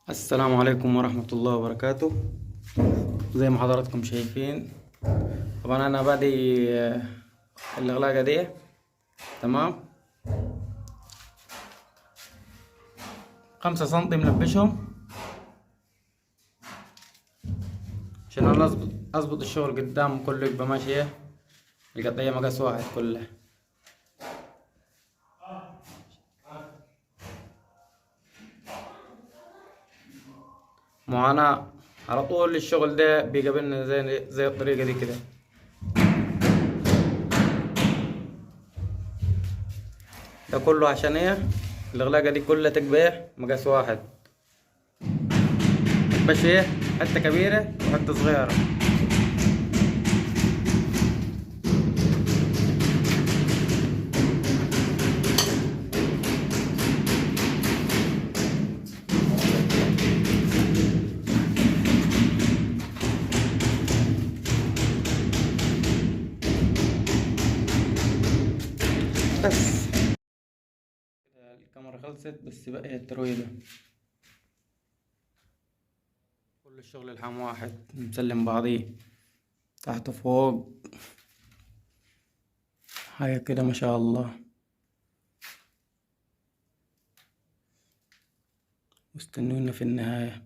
السلام عليكم ورحمة الله وبركاته. زي ما حضراتكم شايفين، طبعا أنا بادي اللغلاقة دي. تمام، 5 سنتي ملبشهم عشان أنا أظبط الشغل قدام كله يبقى ماشية. القطعية مقاس واحد كلها. معانا على طول الشغل ده بيقابلنا زي الطريقة دي كده. ده كله عشان ايه؟ اللغلاقة دي كلها تقبيح مقاس واحد، متبقاش ايه حتة كبيرة وحتة صغيرة. بس كده الكاميرا خلصت، بس بقى الترويجة. كل الشغل الحام واحد مسلم بعضيه تحت وفوق، حاجة كده ما شاء الله. واستنونا في النهاية.